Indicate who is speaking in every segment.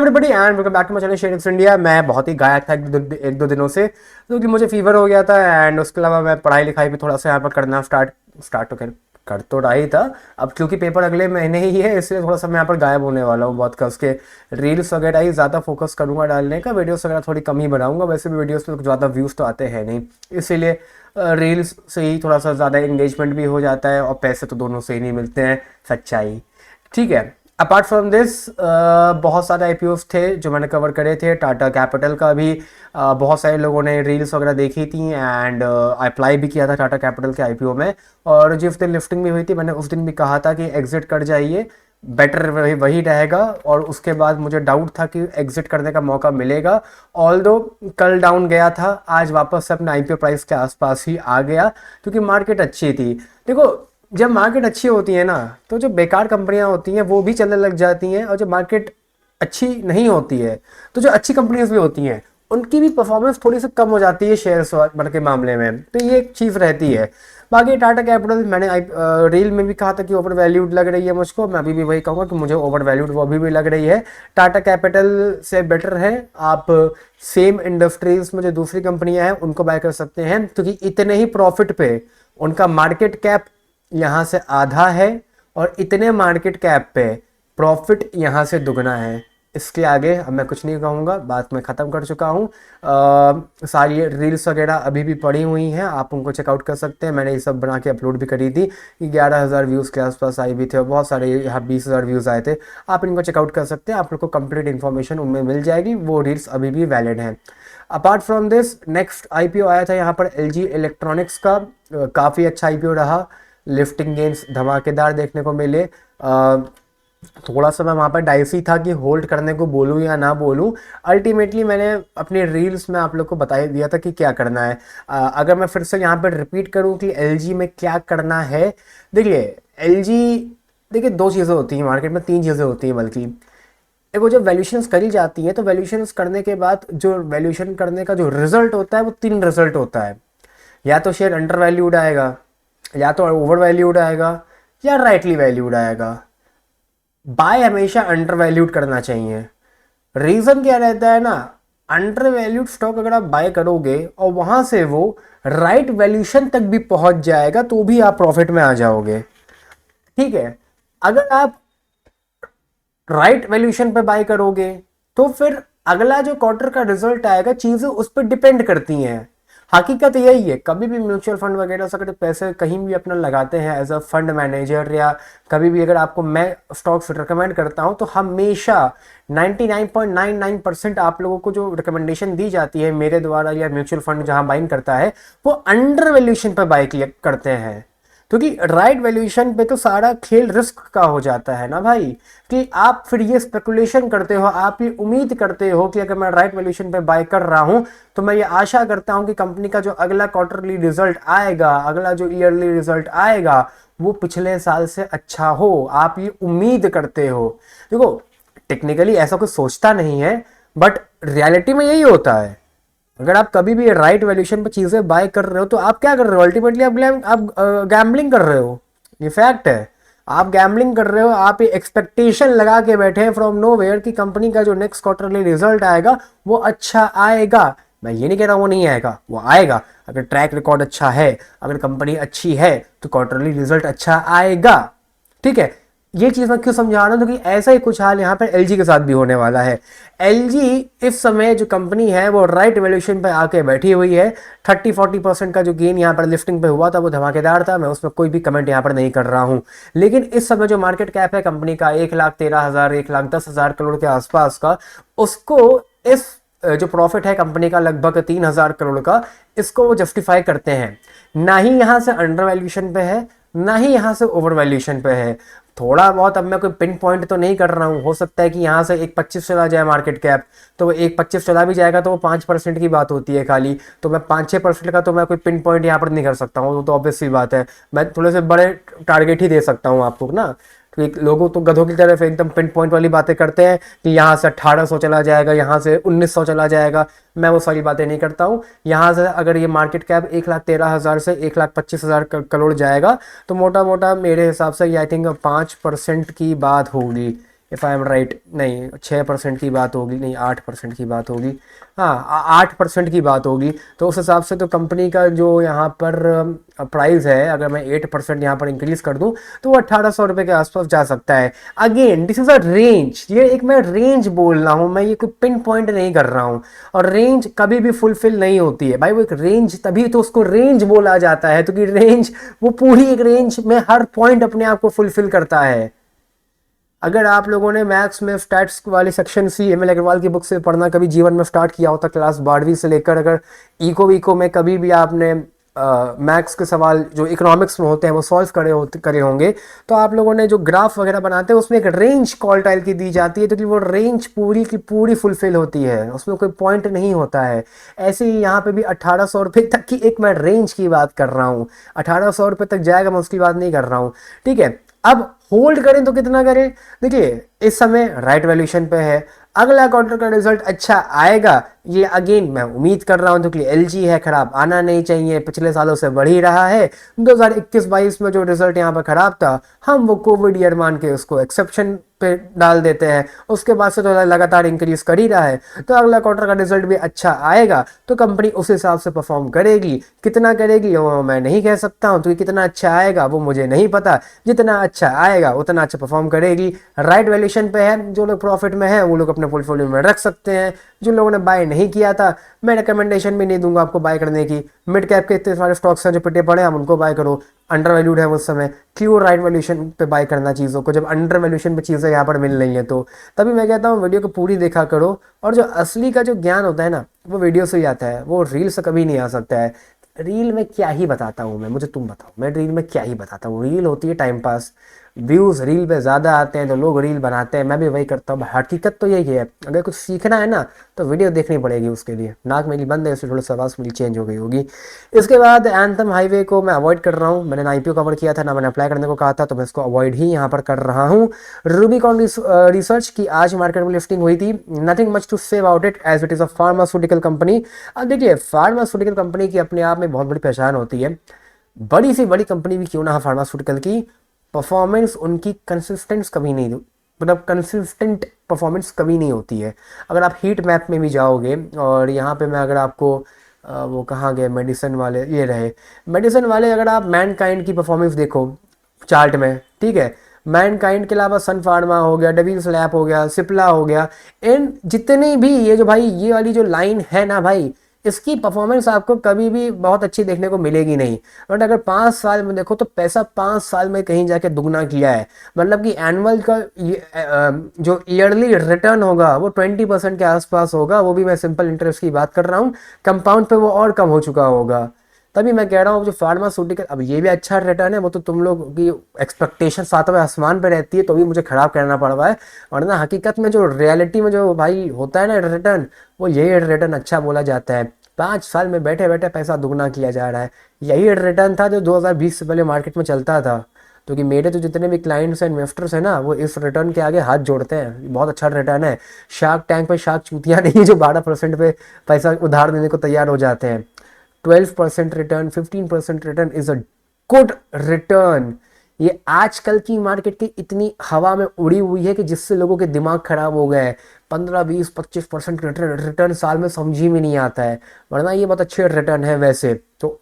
Speaker 1: Everybody and welcome back to my channel sharings India. मैं बहुत ही गायब था एक दो दिनों से, क्योंकि मुझे फीवर हो गया था एंड उसके अलावा मैं पढ़ाई लिखाई भी थोड़ा सा यहाँ पर करना स्टार्ट तो कर तो रहा ही था। अब क्योंकि पेपर अगले महीने ही है, इसलिए थोड़ा सा मैं यहाँ पर गायब होने वाला हूँ बहुत कस के। रील्स वगैरह ही ज़्यादा फोकस करूँगा डालने का, वीडियोस वगैरह थोड़ी कम ही बनाऊँगा। वैसे भी वीडियोस में ज़्यादा व्यूज़ तो आते हैं नहीं, इसीलिए रील्स से ही थोड़ा सा ज़्यादा इंगेजमेंट भी हो जाता है और पैसे तो दोनों से ही नहीं मिलते हैं, सच्चाई। ठीक है, अपार्ट फ्रॉम दिस बहुत सारे आईपीओस थे जो मैंने कवर करे थे। टाटा कैपिटल का भी बहुत सारे लोगों ने रील्स वगैरह देखी थी एंड अप्लाई भी किया था टाटा कैपिटल के आईपीओ में। और जिस दिन लिफ्टिंग भी हुई थी, मैंने उस दिन भी कहा था कि एग्जिट कर जाइए, बेटर वही रहेगा। और उसके बाद मुझे डाउट था कि एग्जिट करने का मौका मिलेगा। ऑल्दो कल डाउन गया था, आज वापस से अपने आईपीओ प्राइस के आसपास ही आ गया, क्योंकि मार्केट अच्छी थी। देखो, जब मार्केट अच्छी होती है ना, तो जो बेकार कंपनियां होती हैं वो भी चलने लग जाती हैं, और जब मार्केट अच्छी नहीं होती है तो जो अच्छी कंपनीज भी होती हैं उनकी भी परफॉर्मेंस थोड़ी सी कम हो जाती है शेयर्स के मामले में। तो ये एक चीज़ रहती है। बाकी टाटा कैपिटल मैंने रील में भी कहा था कि ओवर वैल्यूड लग रही है मुझको, मैं अभी भी वही कहूँगा कि मुझे ओवर वैल्यूड वो अभी भी लग रही है। टाटा कैपिटल से बेटर है आप सेम इंडस्ट्रीज में जो दूसरी कंपनियां हैं उनको बाय कर सकते हैं, क्योंकि इतने ही प्रॉफिट पे उनका मार्केट कैप यहाँ से आधा है और इतने मार्केट कैप पे प्रॉफिट यहाँ से दुगना है। इसके आगे अब मैं कुछ नहीं कहूँगा, बात मैं ख़त्म कर चुका हूँ। सारी रील्स वगैरह अभी भी पड़ी हुई हैं, आप उनको चेकआउट कर सकते हैं। मैंने ये सब बना के अपलोड भी करी थी कि 11,000 व्यूज़ के आसपास आई भी थे और बहुत सारे यहाँ 20,000 व्यूज़ आए थे। आप इनको चेकआउट कर सकते हैं, आप लोग को कंप्लीट इन्फॉर्मेशन उनमें मिल जाएगी। वो रील्स अभी भी वैलिड हैं। Apart from this, next IPO आया था यहाँ पर एलजी इलेक्ट्रॉनिक्स का। काफ़ी अच्छा आईपीओ रहा, लिफ्टिंग गेन्स धमाकेदार देखने को मिले। थोड़ा सा मैं वहाँ पर डाइसी था कि होल्ड करने को बोलूँ या ना बोलूँ। अल्टीमेटली मैंने अपने रील्स में आप लोग को बता दिया था कि क्या करना है। अगर मैं फिर से यहाँ पर रिपीट करूँ कि एलजी में क्या करना है, देखिए देखिए दो चीज़ें होती हैं मार्केट में, तीन चीज़ें होती हैं बल्कि। देखो, जब वैल्यूशंस करी जाती हैं तो वैल्यूशंस करने के बाद जो वैल्यूशन करने का जो रिजल्ट होता है वो तीन रिजल्ट होता है। या तो शेयर अंडर वैल्यूड आएगा, या तो ओवर वैल्यूड आएगा, या राइटली वैल्यूड आएगा। बाय हमेशा अंडर वैल्यूड करना चाहिए। रीजन क्या रहता है ना, अंडर वैल्यूड स्टॉक अगर आप बाय करोगे और वहां से वो राइट वैल्यूशन तक भी पहुंच जाएगा तो भी आप प्रॉफिट में आ जाओगे। ठीक है, अगर आप राइट वैल्यूशन पे बाय करोगे तो फिर अगला जो क्वार्टर का रिजल्ट आएगा, चीजें उस पर डिपेंड करती हैं। हकीकत यही है, कभी भी म्यूचुअल फंड वगैरह से अगर पैसे कहीं भी अपना लगाते हैं एज अ फंड मैनेजर, या कभी भी अगर आपको मैं स्टॉक्स रिकमेंड करता हूं, तो हमेशा 99.99% आप लोगों को जो रिकमेंडेशन दी जाती है मेरे द्वारा या म्यूचुअल फंड जहां बाइंग करता है, वो अंडर वैल्यूएशन पर बाय करते हैं। क्योंकि राइट वैल्यूएशन पे तो सारा खेल रिस्क का हो जाता है ना भाई, कि आप फिर ये स्पेकुलेशन करते हो, आप ये उम्मीद करते हो कि अगर मैं राइट वैल्यूएशन पे बाय कर रहा हूं तो मैं ये आशा करता हूं कि कंपनी का जो अगला क्वार्टरली रिजल्ट आएगा, अगला जो ईयरली रिजल्ट आएगा, वो पिछले साल से अच्छा हो। आप ये उम्मीद करते हो। देखो, टेक्निकली ऐसा कुछ सोचता नहीं है, बट रियलिटी में यही होता है। अगर आप कभी भी राइट वैल्यूएशन पर चीजें बाय कर रहे हो तो आप क्या कर रहे हो, अल्टीमेटली आप गैम्बलिंग कर रहे हो। ये फैक्ट है, आप गैम्बलिंग कर रहे हो। आप ये एक्सपेक्टेशन लगा के बैठे हैं फ्रॉम नोवेयर कि कंपनी का जो नेक्स्ट क्वार्टरली रिजल्ट आएगा वो अच्छा आएगा। मैं ये नहीं कह रहा वो नहीं आएगा, वो आएगा। अगर ट्रैक रिकॉर्ड अच्छा है, अगर कंपनी अच्छी है, तो क्वार्टरली रिजल्ट अच्छा आएगा। ठीक है, ये चीज मैं क्यों समझा रहा हूं, क्योंकि ऐसा ही कुछ हाल यहाँ पर एलजी के साथ भी होने वाला है। एलजी इस समय जो कंपनी है वो राइट वैल्यूएशन पे आके बैठी हुई है। 30-40% का जो गेन यहाँ पर लिफ्टिंग पे हुआ था वो धमाकेदार था, मैं उसमें कोई भी कमेंट यहाँ पर नहीं कर रहा हूँ। लेकिन इस समय जो मार्केट कैप है कंपनी का 1,13,000 1,10,000 करोड़ के आसपास का, उसको इस जो प्रॉफिट है कंपनी का लगभग 3,000 करोड़ का, इसको वो जस्टिफाई करते हैं। ना ही यहाँ से अंडर वैल्यूएशन पे है, ना ही यहाँ से ओवर वैल्यूएशन पे है। थोड़ा बहुत, अब मैं कोई पिन पॉइंट तो नहीं कर रहा हूँ, हो सकता है कि यहाँ से 1,25 चला जाए मार्केट कैप, तो 1,25 चला भी जाएगा तो वो 5% की बात होती है खाली। तो मैं 5-6% का तो मैं कोई पिन पॉइंट यहाँ पर नहीं कर सकता हूँ, तो ऑब्वियस सी बात है। मैं थोड़े से बड़े टारगेट ही दे सकता हूँ आपको ना, क्योंकि लोगों तो गधों की तरफ एकदम पिन पॉइंट वाली बातें करते हैं कि यहाँ से 1,800 चला जाएगा, यहाँ से 1,900 चला जाएगा। मैं वो सारी बातें नहीं करता हूँ। यहाँ से अगर ये मार्केट कैप 1,13,000 से 1,25,000 करोड़ जाएगा तो मोटा मोटा मेरे हिसाब से ये आई थिंक 5% की बात होगी। इफ़ आई एम राइट, नहीं 6% की बात होगी, नहीं 8% की बात होगी, हाँ 8% की बात होगी। तो उस हिसाब से तो कंपनी का जो यहाँ पर प्राइस है, अगर मैं 8% यहाँ पर इंक्रीज कर दूँ तो वो 1800 रुपये के आसपास जा सकता है। Again this is a range, ये एक मैं रेंज बोल रहा हूँ, मैं ये कोई पिन पॉइंट नहीं कर रहा हूँ। और रेंज कभी भी फुलफिल नहीं होती है भाई, वो एक रेंज, तभी तो उसको रेंज बोला जाता है, तो कि रेंज वो पूरी एक रेंज में हर पॉइंट अपने आप को फुलफिल करता है। अगर आप लोगों ने मैथ्स में स्टैट्स वाली section C M L Agarwal की बुक से पढ़ना कभी जीवन में स्टार्ट किया होता क्लास 12वीं से लेकर, अगर इको वीको में कभी भी आपने मैथ्स के सवाल जो इकोनॉमिक्स में होते हैं वो सॉल्व करे होंगे, तो आप लोगों ने जो ग्राफ वगैरह बनाते हैं उसमें एक रेंज कॉल्टाइल की दी जाती है, तो कि वो रेंज पूरी की पूरी फुलफिल होती है, उसमें कोई पॉइंट नहीं होता है। ऐसे ही यहाँ पे भी 1800 रुपये तक की एक मैं रेंज की बात कर रहा हूँ, 1800 रुपये तक जाएगा, मैं उसकी बात नहीं कर रहा हूँ, ठीक है। अब होल्ड करें तो कितना करें, देखिए इस समय राइट वैल्यूएशन पे है, अगला क्वार्टर का रिजल्ट अच्छा आएगा, ये अगेन मैं उम्मीद कर रहा हूं, तो एलजी है खराब आना नहीं चाहिए, पिछले सालों से बढ़ ही रहा है। 2021-22 में जो रिजल्ट यहाँ पर खराब था, हम वो कोविड ईयर मान के उसको एक्सेप्शन पे डाल देते हैं, उसके बाद से तो लगातार इंक्रीज कर ही रहा है। तो अगला क्वार्टर का रिजल्ट भी अच्छा आएगा तो कंपनी उस हिसाब से परफॉर्म करेगी, कितना करेगी वो मैं नहीं कह सकता हूँ, तो कितना अच्छा आएगा वो मुझे नहीं पता, जितना अच्छा आएगा उतना अच्छा परफॉर्म करेगी। राइट वैल्यूएशन पे है, जो लोग प्रॉफिट में है वो लोग अपने पोर्टफोलियो में रख सकते हैं, जो लोगों ने बाय नहीं किया था मैं रिकमेंडेशन भी नहीं दूंगा आपको बाय करने की। मिड कैप के इतने सारे स्टॉक्स हैं जो पिटे पड़े हैं, हम उनको बाय करो, अंडर वैल्यूड है उस समय, क्यों राइट वैल्यूएशन पे बाय करना चीज़ों को, जब अंडर वैल्यूएशन पे चीज़ें यहाँ पर मिल रही हैं। तो तभी मैं कहता हूँ वीडियो को पूरी देखा करो, और जो असली का जो ज्ञान होता है ना वो वीडियो से ही आता है, वो रील से कभी नहीं आ सकता है। रील में क्या ही बताता हूँ मैं, मुझे तुम बताओ, मैं रील में क्या ही बताता हूँ, रील होती है टाइम पास, व्यूज़ रील पे ज़्यादा आते हैं तो लोग रील बनाते हैं, मैं भी वही करता हूँ। हकीकत तो यही है, अगर कुछ सीखना है ना तो वीडियो देखनी पड़ेगी उसके लिए। नाक मेरी बंद है इसलिए थोड़ी सी आवाज़ मेरी चेंज हो गई होगी। इसके बाद एंथम हाईवे को मैं अवॉइड कर रहा हूँ, मैंने ना आईपीओ कवर किया था ना मैंने अप्लाई करने को कहा था, तो मैं इसको अवॉइड ही यहाँ पर कर रहा हूँ। रूबिकॉन रिसर्च की आज मार्केट में लिस्टिंग हुई थी, nothing much to say about it as it is a pharmaceutical company. अब देखिए फार्मास्यूटिकल कंपनी की अपने आप में बहुत बड़ी पहचान होती है, बड़ी सी बड़ी कंपनी भी क्यों ना फार्मास्यूटिकल की, परफॉर्मेंस उनकी कंसिस्टेंट कभी नहीं, मतलब कंसिस्टेंट परफॉर्मेंस कभी नहीं होती है। अगर आप हीट मैप में भी जाओगे, और यहाँ पे मैं अगर आपको वो कहाँ गए मेडिसिन वाले, ये रहे मेडिसिन वाले, अगर आप मैनकाइंड की परफॉर्मेंस देखो चार्ट में, ठीक है, मैनकाइंड के अलावा सन फार्मा हो गया, डेविल्स लैब हो गया, सिप्ला हो गया, इन जितनी भी ये जो भाई ये वाली जो लाइन है ना भाई, इसकी परफॉर्मेंस आपको कभी भी बहुत अच्छी देखने को मिलेगी नहीं। बट अगर 5 साल में देखो तो पैसा 5 साल में कहीं जाके दुगना किया है, मतलब कि एनुअल का जो ईयरली रिटर्न होगा वो 20% के आसपास होगा, वो भी मैं सिंपल इंटरेस्ट की बात कर रहा हूँ, कंपाउंड पे वो और कम हो चुका होगा। तभी मैं कह रहा हूँ जो फार्मास्यूटिकल, अब ये भी अच्छा रिटर्न है, वो तो तुम लोग की एक्सपेक्टेशन सातवें आसमान पे रहती है, तो भी मुझे खराब करना पड़ रहा है, वरना हकीकत में जो रियलिटी में जो भाई होता है ना रिटर्न, वो यही रिटर्न अच्छा बोला जाता है। 5 साल में बैठे बैठे पैसा दुगना किया जा रहा है, यही रिटर्न था जो 2020 से पहले मार्केट में चलता था। तो कि मेरे तो जितने भी क्लाइंट्स हैं इन्वेस्टर्स हैं ना, वो इस रिटर्न के आगे हाथ जोड़ते हैं, बहुत अच्छा रिटर्न है। शार्क टैंक पे शार्क चूतियाँ नहीं जो 12% पे पैसा उधार देने को तैयार हो जाते हैं। 12% return, 15% return is a good return. ये आजकल की मार्केट की इतनी हवा में उड़ी हुई है कि जिससे लोगों के दिमाग खराब हो गए हैं। 15-20-25% रिटर्न साल में समझ ही में नहीं आता है, वरना ये बहुत अच्छे रिटर्न है वैसे तो,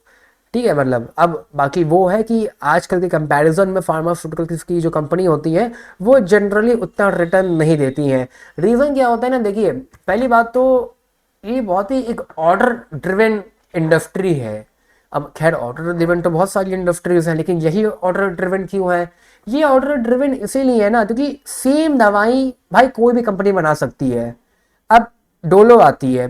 Speaker 1: ठीक है। मतलब अब बाकी वो है कि आजकल के कंपैरिजन में फार्मास्यूटिकल्स की जो कंपनी होती है वो जनरली उतना रिटर्न नहीं देती हैं। रीज़न क्या होता है ना, देखिए पहली बात तो ये बहुत ही एक ऑर्डर ड्रिवन इंडस्ट्री है। अब खैर ऑर्डर ड्रिवन तो बहुत सारी इंडस्ट्रीज हैं, लेकिन यही ऑर्डर ड्रिवन क्यों है? ये ऑर्डर ड्रिवन इसीलिए है ना क्योंकि सेम दवाई भाई कोई भी कंपनी बना सकती है। अब डोलो आती है,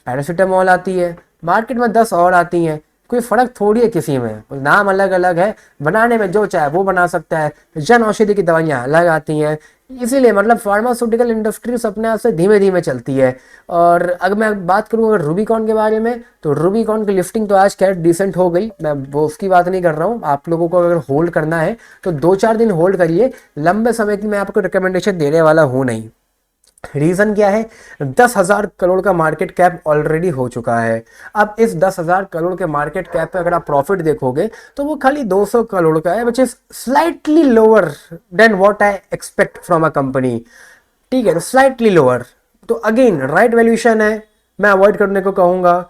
Speaker 1: पैरासीटामोल आती है, मार्केट में 10 और आती हैं, कोई फर्क थोड़ी है किसी में, नाम अलग अलग है, बनाने में जो चाहे वो बना सकता है। जन औषधि की दवाइयाँ अलग आती हैं, इसीलिए मतलब फार्मास्यूटिकल इंडस्ट्रीज अपने आप से धीमे धीमे चलती है। और अगर मैं बात करूँ अगर रूबिकॉन के बारे में, तो रूबिकॉन की लिफ्टिंग तो आज खैर डिसेंट हो गई, मैं वो उसकी बात नहीं कर रहा हूँ। आप लोगों को अगर होल्ड करना है तो 2-4 दिन होल्ड करिए, लंबे समय की मैं आपको रिकमेंडेशन देने वाला हूँ नहीं। रीज़न क्या है? 10,000 करोड़ का मार्केट कैप ऑलरेडी हो चुका है। अब इस 10,000 करोड़ के मार्केट कैप पे अगर आप प्रॉफिट देखोगे तो वो खाली 200 करोड़ का है, which is slightly lower than what I expect from a company. ठीक है, तो स्लाइटली लोअर, तो अगेन राइट वैल्यूशन है, मैं अवॉइड करने को कहूँगा।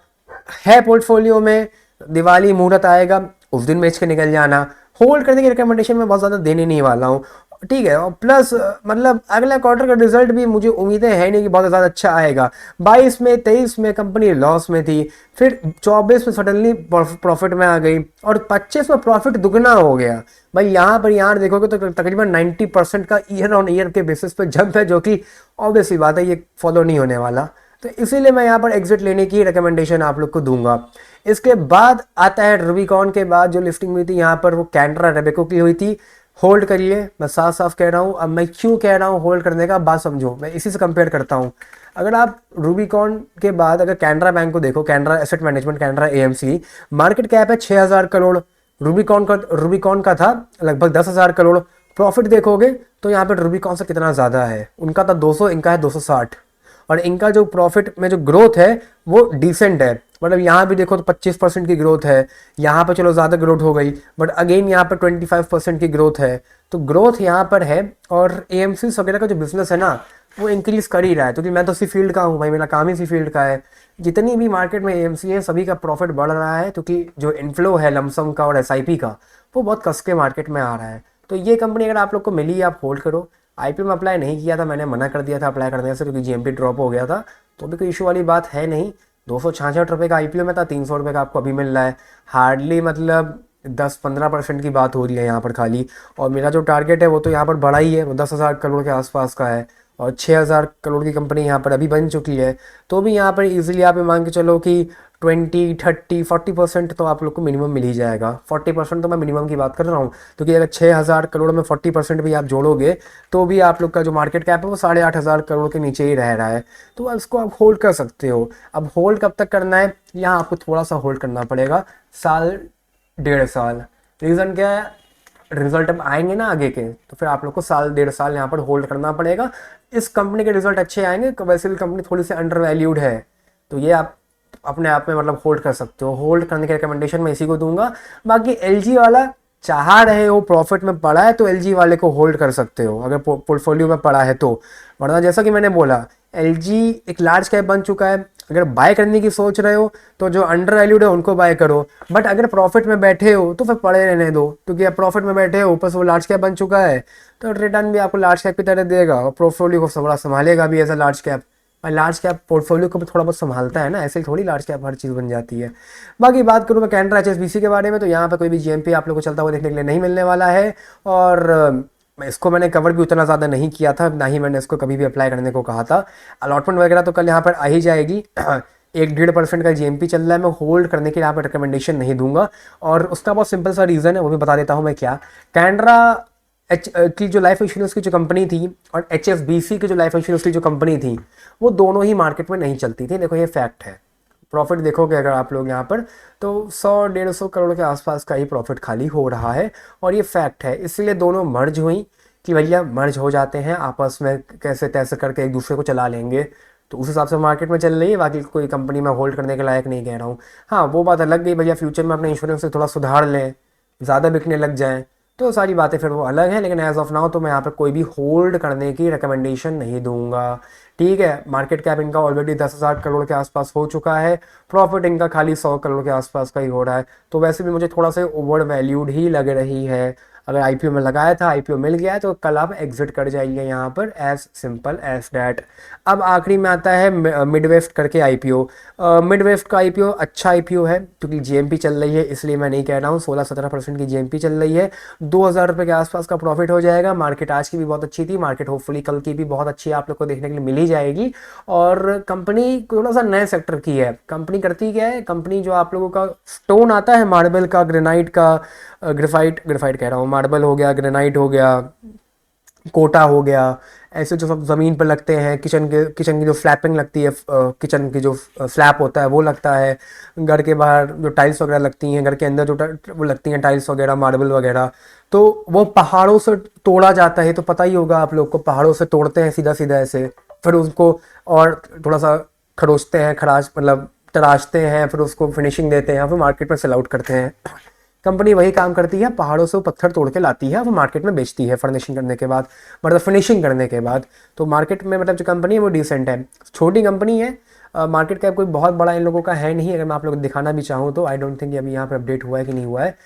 Speaker 1: है पोर्टफोलियो में, दिवाली मुहूर्त आएगा उस दिन बेच के निकल जाना। होल्ड करने की रिकमेंडेशन मैं बहुत ज़्यादा देने नहीं वाला हूँ। ठीक है, और प्लस मतलब अगला क्वार्टर का रिजल्ट भी मुझे उम्मीदें है नहीं कि बहुत ज़्यादा अच्छा आएगा। 22 में 23 में कंपनी लॉस में थी, फिर 24 में सडनली प्रॉफिट में आ गई, और 25 में प्रॉफिट दुगना हो गया। भाई यहाँ पर यार देखोगे तो तकरीबन 90% का ईयर ऑन ईयर के बेसिस पे जंप है, जो कि ऑब्वियसली बात है ये फॉलो नहीं होने वाला। तो इसीलिए मैं यहाँ पर एग्जिट लेने की रिकमेंडेशन आप लोग को दूंगा। इसके बाद आता है रूबिकॉन के बाद जो लिस्टिंग हुई थी यहाँ पर, वो कैंड्रा रेबेको की हुई थी। होल्ड करिए, मैं साफ साफ कह रहा हूँ। अब मैं क्यों कह रहा हूँ होल्ड करने का, बात समझो, मैं इसी से कंपेयर करता हूँ। अगर आप रूबिकॉन के बाद अगर कैनरा बैंक को देखो, Canara asset management, Canara AMC, market cap है 6,000 करोड़। रूबिकॉन का था लगभग 10,000 करोड़। प्रॉफिट देखोगे तो यहाँ पर रूबिकॉन से कितना ज़्यादा है, उनका था 200, इनका है 260। और इनका जो प्रॉफिट में जो ग्रोथ है वो डिसेंट है। मतलब यहाँ भी देखो तो 25% की ग्रोथ है, यहाँ पर चलो ज़्यादा ग्रोथ हो गई, बट अगेन यहाँ पर 25% की ग्रोथ है। तो ग्रोथ यहाँ पर है, और एएमसी वगैरह का जो बिजनेस है ना वो इंक्रीज कर ही रहा है, क्योंकि मैं तो इसी फील्ड का हूँ भाई, मेरा काम ही इसी फील्ड का है। जितनी भी मार्केट में एएमसी है सभी का प्रॉफिट बढ़ रहा है, क्योंकि जो इनफ्लो है लमसम का और एसआईपी का वो बहुत कस के मार्केट में आ रहा है। तो ये कंपनी अगर आप लोग को मिली, आप होल्ड करो। आईपीओ में अप्लाई नहीं किया था, मैंने मना कर दिया था अप्लाई करने से, क्योंकि जीएमपी ड्रॉप हो गया था। तो भी कोई इशू वाली बात है नहीं। 266 रुपये का आईपीओ में था, 300 रुपये का आपको अभी मिल रहा है। हार्डली मतलब 10-15% की बात हो रही है यहाँ पर खाली। और मेरा जो टारगेट है वो तो यहाँ पर बड़ा ही है, वो 10,000 करोड़ के आसपास का है, और 6,000 करोड़ की कंपनी यहाँ पर अभी बन चुकी है। तो भी यहाँ पर इजीली आप मान के चलो कि 20, 30, 40% तो आप लोग को मिनिमम मिल ही जाएगा। 40% तो मैं मिनिमम की बात कर रहा हूँ, क्योंकि अगर 6,000 करोड़ में 40% भी आप जोड़ोगे तो भी आप लोग का जो मार्केट कैप है वो 8,500 करोड़ के नीचे ही रह रहा है। तो इसको आप होल्ड कर सकते हो। अब होल्ड कब तक करना है, यहाँ आपको थोड़ा सा होल्ड करना पड़ेगा, साल 1.5 साल। रीज़न क्या है, रिजल्ट अब आएंगे ना आगे के, तो फिर आप लोग को साल 1.5 साल यहाँ पर होल्ड करना पड़ेगा। इस कंपनी के रिजल्ट अच्छे आएंगे, वैसे भी कंपनी थोड़ी सी अंडर वैल्यूड है, तो ये आप अपने आप में मतलब होल्ड कर सकते हो। होल्ड करने की रिकमेंडेशन मैं इसी को दूंगा। बाकी एलजी वाला चाह रहे हो, प्रॉफिट में पड़ा है तो एलजी वाले को होल्ड कर सकते हो अगर पोर्टफोलियो में पड़ा है तो। वरना जैसा कि मैंने बोला, एलजी एक लार्ज कैप बन चुका है। अगर बाय करने की सोच रहे हो तो जो अंडर वैल्यूड है उनको बाय करो, बट अगर प्रॉफिट में बैठे हो तो फिर पड़े रहने दो, क्योंकि अब प्रॉफिट में बैठे हो, ऊपर से वो लार्ज कैप बन चुका है, तो रिटर्न भी आपको लार्ज कैप की तरह देगा, और पोर्टफोलियो को थोड़ा संभालेगा भी एज अ लार्ज कैप। और लार्ज कैप पोर्टफोलियो को भी थोड़ा बहुत संभालता है ना, ऐसे ही थोड़ी लार्ज कैप हर चीज़ बन जाती है। बाकी बात करूँ मैं कैनरा एचएसबीसी के बारे में, तो यहाँ पे कोई भी जीएमपी आप लोग को चलता हुआ देखने के लिए नहीं मिलने वाला है। और इसको मैंने कवर भी उतना ज़्यादा नहीं किया था, ना ही मैंने इसको कभी भी अप्लाई करने को कहा था। अलॉटमेंट वगैरह तो कल यहाँ पर आ ही जाएगी। 1-1.5% का जीएमपी चल रहा है, मैं होल्ड करने के लिए यहाँ पर रिकमेंडेशन नहीं दूंगा। और उसका बहुत सिंपल सा रीज़न है, वो भी बता देता हूँ मैं क्या। कैनरा की जो लाइफ इंश्योरेंस की जो कंपनी थी और एचएसबीसी की जो लाइफ इंश्योरेंस की जो कंपनी थी, वो दोनों ही मार्केट में नहीं चलती थी। देखो ये फैक्ट है। प्रॉफिट देखोगे अगर आप लोग यहाँ पर, तो 100-150 करोड़ के आसपास का ही प्रॉफिट खाली हो रहा है, और ये फैक्ट है। इसलिए दोनों मर्ज हुई कि भैया मर्ज हो जाते हैं आपस में, कैसे तैसे करके एक दूसरे को चला लेंगे। तो उस हिसाब से मार्केट में चल रही है। बाकी कोई कंपनी में होल्ड करने के लायक नहीं कह रहा हूँ। हाँ, वो बात अलग गई भैया, फ्यूचर में अपने इंश्योरेंस से थोड़ा सुधार लें, ज़्यादा बिकने लग जाएँ, तो सारी बातें फिर वो अलग है। लेकिन एज ऑफ नाउ तो मैं यहाँ पर कोई भी होल्ड करने की रिकमेंडेशन नहीं दूंगा। ठीक है, मार्केट कैप इनका ऑलरेडी 10,000 करोड़ के आसपास हो चुका है, प्रॉफिट इनका खाली 100 करोड़ के आसपास का ही हो रहा है, तो वैसे भी मुझे थोड़ा सा ओवर वैल्यूड ही लग रही है। अगर आईपीओ में लगाया था, आईपीओ मिल गया है, तो कल आप एग्जिट कर जाइए यहाँ पर, एज सिंपल एज डैट। अब आखिरी में आता है मिडवेस्ट करके आईपीओ। मिडवेस्ट का आईपीओ अच्छा आईपीओ है, क्योंकि जीएमपी चल रही है, इसलिए मैं नहीं कह रहा हूँ। 16-17% की जीएमपी चल रही है, 2,000 रुपये के आसपास का प्रॉफिट हो जाएगा। मार्केट आज की भी बहुत अच्छी थी, मार्केट होपफुली कल की भी बहुत अच्छी आप लोग को देखने के लिए मिल ही जाएगी। और कंपनी थोड़ा सा नए सेक्टर की है। कंपनी करती क्या है, कंपनी जो आप लोगों का स्टोन आता है, मार्बल का, ग्रेनाइट का, ग्रेफाइट कह रहा हूँ, मार्बल हो गया, ग्रेनाइट हो गया, कोटा हो गया, ऐसे जो सब ज़मीन पर लगते हैं, किचन की जो फ्लैपिंग लगती है, किचन की जो फ्लैप होता है वो लगता है, घर के बाहर जो टाइल्स वगैरह लगती हैं, घर के अंदर जो वो लगती हैं टाइल्स वगैरह, मार्बल वगैरह, तो वो पहाड़ों से तोड़ा जाता है। तो पता ही होगा आप लोग को, पहाड़ों से तोड़ते हैं सीधा सीधा ऐसे, फिर उसको और थोड़ा सा खरोचते हैं, खराश मतलब तराशते हैं, फिर उसको फिनिशिंग देते हैं, फिर मार्केट में सेल आउट करते हैं। कंपनी वही काम करती है, पहाड़ों से वो पत्थर तोड़ के लाती है, वो मार्केट में बेचती है फर्निशिंग करने के बाद, मतलब फिनिशिंग करने के बाद। तो मार्केट में मतलब जो कंपनी है वो डिसेंट है, छोटी कंपनी है। मार्केट कैप कोई बहुत बड़ा इन लोगों का है नहीं। अगर मैं आप लोग को दिखाना भी चाहूँ तो आई डोंट थिंक अभी यहाँ पर अपडेट हुआ है कि नहीं हुआ है।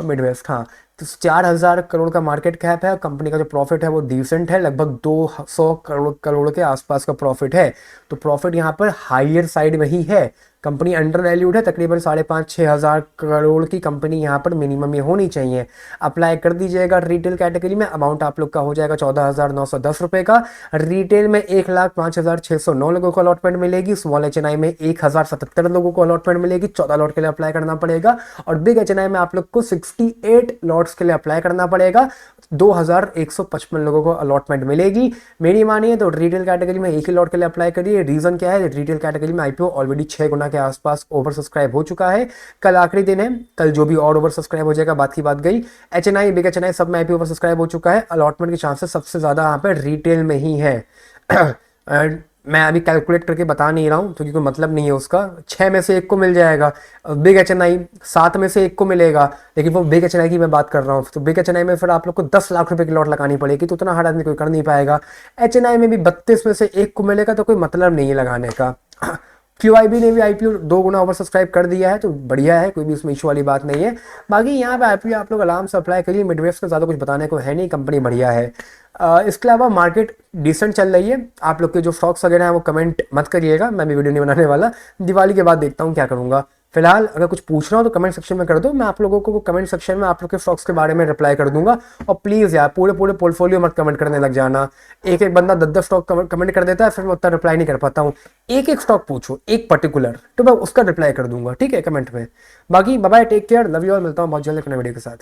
Speaker 1: मिडवेस्ट, हाँ। तो 4,000 करोड़ का मार्केट कैप है। कंपनी का जो प्रॉफिट है वो डिसेंट है, लगभग 200 करोड़ के आसपास का प्रॉफिट है। तो प्रॉफिट यहाँ पर हायर साइड में ही है। कंपनी अंडर वैल्यूड है, तकरीबन 5,500-6,000 करोड़ की कंपनी यहाँ पर मिनिमम ये होनी चाहिए। अप्लाई कर दीजिएगा रिटेल कैटेगरी में, अमाउंट आप लोग का हो जाएगा 14,910 रुपये का। रिटेल में 1,05,609 लोगों को अलॉटमेंट मिलेगी। स्मॉल HNI में 1,077 लोगों को अलॉटमेंट मिलेगी, 14 लॉट के लिए अप्लाई करना पड़ेगा। और बिग HNI में आप लोग को 68 लॉट्स के लिए अप्लाई करना पड़ेगा, 2,155 लोगों को अलॉटमेंट मिलेगी। मेरी मानिए तो रिटेल कैटेगरी में एक ही लॉट के लिए अप्लाई करिए। रीजन क्या है, रिटेल कैटेगरी में IPO ऑलरेडी 6 गुना के आसपास ओवर सब्सक्राइब हो चुका है। कल आखिरी दिन है, कल जो भी और ओवर सब्सक्राइब हो जाएगा बात की बात गई। HNI, बिग HNI सब में IPO ओवर सब्सक्राइब हो चुका है। अलॉटमेंट के चांसेस सबसे ज्यादा यहाँ पे रिटेल में ही है। एंड मैं अभी कैलकुलेट करके बता नहीं रहा हूँ क्योंकि कोई मतलब नहीं है उसका। 6 में से 1 को मिल जाएगा। बिग HNI 7 में से 1 को मिलेगा, लेकिन वो बिग HNI की मैं बात कर रहा हूँ। तो बिग HNI में फिर आप लोग को 10 लाख रुपए की लॉट लगानी पड़ेगी, तो उतना हर आदमी कोई कर नहीं पाएगा। HNI में भी 32 में से 1 को मिलेगा, तो कोई मतलब नहीं है लगाने का। QIB ने भी IPO 2 गुना ओवर सब्सक्राइब कर दिया है, तो बढ़िया है, कोई भी उसमें इशू वाली बात नहीं है। बाकी यहाँ पे IPO आप लोग आराम से अप्लाई करिए। मिडवेस्ट का ज़्यादा कुछ बताने को है नहीं, कंपनी बढ़िया है। इसके अलावा मार्केट डिसेंट चल रही है। आप लोग के जो स्टॉक्स वगैरह हैं वो कमेंट मत करिएगा, मैं भी वीडियो नहीं बनाने वाला। दिवाली के बाद देखता हूँ क्या करूँगा। फिलहाल अगर कुछ पूछना हो तो कमेंट सेक्शन में कर दो, मैं आप लोगों को कमेंट सेक्शन में आप लोग के स्टॉक्स के बारे में रिप्लाई कर दूंगा। और प्लीज़ यार पूरे पोर्टफोलियो मत कमेंट करने लग जाना। एक एक बंदा 10-10 स्टॉक कमेंट कर देता है, फिर मैं उतना रिप्लाई नहीं कर पाता हूँ। एक एक स्टॉक पूछो, एक पर्टिकुलर, तो मैं उसका रिप्लाई कर दूंगा, ठीक है, कमेंट में। बाकी bye bye, take care, love you all, मिलता हूँ बहुत जल्द एक नए वीडियो के साथ।